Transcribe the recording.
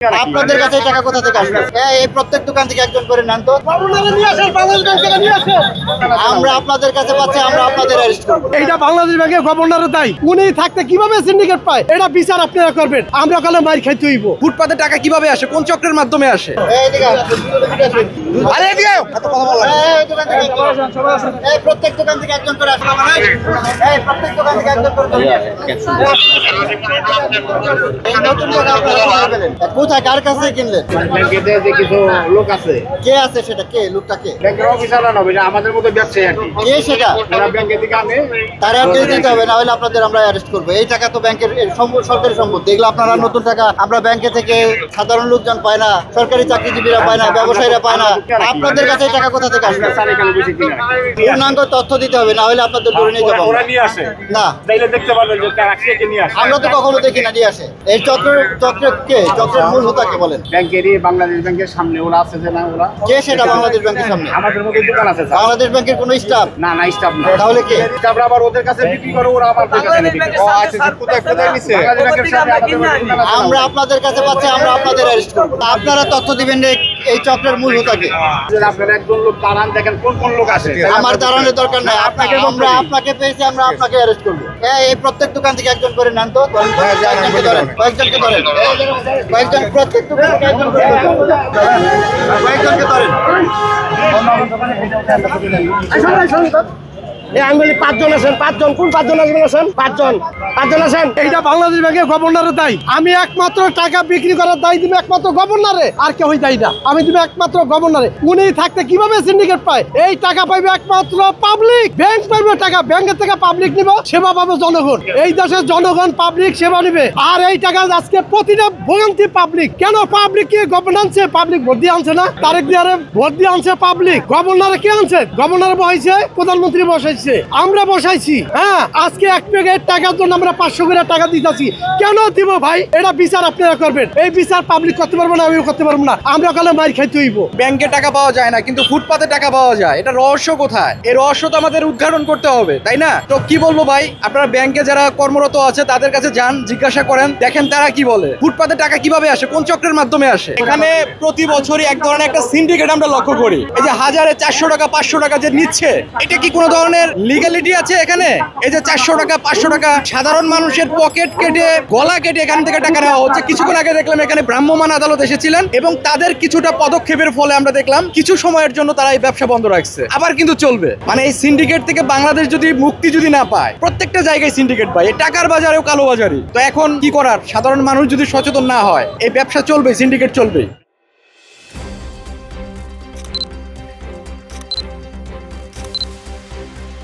আপনাদের কাছে এই টাকা কোথা থেকে আসবে? এই প্রত্যেক দোকান থেকে একজন করে নেন তো। আমরা আপনাদের কাছে পাচ্ছি, আমরা আপনাদের অ্যারেস্ট করব। এইটা বাংলাদেশ ব্যাংকের গভর্নরের দায়। উনি থাকতে কিভাবে সিন্ডিকেট পায় এটা বিচার আপনারা করবেন। আমরা কালে মাইর খাইতে হইব। ফুটপাতে টাকা কিভাবে আসে, কোন চক্রের মাধ্যমে আসে? এইদিকে আরে এদিকে আও। এত কথা বললাম। এই দোকান থেকে এই প্রত্যেক দোকান থেকে একজন করে আসবে। এই প্রত্যেক দোকান থেকে একজন করে এই নতুন টাকা আপনারা কোথায় পেলেন? কোথায় কার কাছে কিনলেন? ব্যাংকেতে যে কিছু লোক আছে, কে আছে সেটা? কে লোকটা? কে ব্যাংকের অফিসাররা নবে না, আমাদের মতো ব্যবসায়ী আর কি। কে সেটা? ওরা ব্যাংকে থেকে আনে, তার অ্যাড্রেস দিতে হবে, না হলে আপনাদের আমরা অ্যারেস্ট করবো। এই টাকা তো ব্যাংকের সরকারি সম্পত্তি। এগুলো আপনারা নতুন টাকা আমরা ব্যাংকে থেকে সাধারণ লোকজন পায় না, সরকারি চাকরিজীবীরা পায় না, ব্যবসায়ীরা পায় না। আপনাদের কাছে এই টাকা কোথা থেকে আসবে? স্যার এখানে বসে কিনে রাখে। পূর্ণাঙ্গ তথ্য দিতে হবে, না হলে আপনাদের ধরে নিয়ে যাবো। ওরা নিয়ে আসে, না, তাইলে দেখতে পারবেন যে কারা কে নিয়ে আসে। আমরা তো কখনো দেখি না নিয়ে আসে। এই চক্রের কে? চক্রের মূল হোতাকে বলেন। ব্যাংকেরই বাংলাদেশ ব্যাংকের সামনে ওরা আছে যে না, ওরা কে সেটা? বাংলাদেশ ব্যাংকের সামনে আমাদের মতো দোকান আছে স্যার। বাংলাদেশ ব্যাংকের কোনো স্টাফ? না না, স্টাফ না। তাহলে কে? স্টাফরা আবার ওদের কাছে বিক্রি করে, ওরা আবার ওদের কাছে বিক্রি করে। ও আচ্ছা, কোথায় কোথায় নিছে? বাংলাদেশ ব্যাংকের সামনে আমাদের মতো দোকান আছে। আমরা আপনাদের কাছে পাচ্ছি, আমরা আপনাদের অ্যারেস্ট করবো। আপনারা তথ্য দিবেন যে এই চক্রের মূল হোতাকে। আপনারা একজন লোক দাঁড়ান, দেখেন কোন কোন লোক আছে। আমার দাঁড়ানোর দরকার নাই। আমরা আপনাকে পেয়েছি, আমরা আপনাকে অ্যারেস্ট করবো। এই প্রত্যেক দোকান থেকে একজন করে নেন তো। কয়েকজনকে ধরেন, কয়েকজনকে ধরেন, কয়েকজন প্রত্যেক দোকান থেকে একজন করে নেন। কয়েকজনকে ধরেন। এই আঙ্গুলি পাঁচজন আছেন, পাঁচজন। কোন পাঁচজন আছেন? পাঁচজন আছেন। এইটা বাংলাদেশ ব্যাংকের গভর্নরের দায়। আমি একমাত্র টাকা বিক্রি করার দায় দিব একমাত্র গভর্নরে, আর কেউ দায়ী না। আমি দিব একমাত্র গভর্নরে। উনি থাকতে কিভাবে সিন্ডিকেট পায়? এই টাকা পাইবে একমাত্র পাবলিক। ব্যাংক পাইবে টাকা, ব্যাংকের থেকে পাবলিক নিব, সেবা পাবে জনগণ। এই দেশের জনগণ পাবলিক সেবা নিবে। আর এই টাকা আজকে প্রতিটা ভোগান্তি পাবলিক। কেন পাবলিক? কি গভর্নন্সে পাবলিক ভোট দিয়ে আনছে না? তারেক দিয়ারে ভোট দিয়ে আনছে পাবলিক। গভর্নরে কে আনছে? গভর্নর বসাইছে, প্রধানমন্ত্রী বসাইছে, আমরা বসাইছি। হ্যাঁ, আজকে এক প্যাকেট টাকার জন্য আমরা 500 করে টাকা দিতেছি। কেন দিব ভাই? এটা বিচার আপনারা করবেন। এই বিচার পাবলিক করতে পারবো না, আমিও করতে পারবো না। আমরা কালে মাইর খাইতে হইব। ব্যাংকে টাকা পাওয়া যায় না, কিন্তু ফুটপাতে টাকা পাওয়া যায়। এটা রহস্য কোথায়? এই রহস্য তো আমাদের উদ্ঘাটন করতে হবে, তাই না? তো কি বলবো ভাই, আপনারা ব্যাংকে যারা কর্মরত আছে তাদের কাছে যান, জিজ্ঞাসা করেন, দেখেন তারা কি বলে। ফুটপাতে টাকা কিভাবে আসে, কোন চক্রের মাধ্যমে আসে? এখানে প্রতি বছরই এক ধরনের একটা সিন্ডিকেট আমরা লক্ষ্য করি। এই যে হাজারে 400 টাকা 500 টাকা যে নিচ্ছে, এটা কি কোনো ধরনের লিগ্যালিটি আছে এখানে? এই যে 400 টাকা 500 টাকা সাধারণ মানুষের পকেট কেটে, গলা কেটে এখান থেকে টাকা নেওয়া হচ্ছে। কিছুক্ষণ আগে দেখলাম এখানে ভ্রাম্যমাণ আদালত এসেছিলেন এবং তাদের কিছুটা পদক্ষেপের ফলে আমরা দেখলাম কিছু সময়ের জন্য তারা এই ব্যবসা বন্ধ রাখছে, আবার কিন্তু চলবে। মানে এই সিন্ডিকেট থেকে বাংলাদেশ যদি মুক্তি না পায়, প্রত্যেকটা জায়গায় সিন্ডিকেট পায়, এই টাকার বাজারেও কালোবাজারি। তো এখন কি করার? সাধারণ মানুষ যদি সচেতন না হয়, এই ব্যবসা চলবে, সিন্ডিকেট চলবে।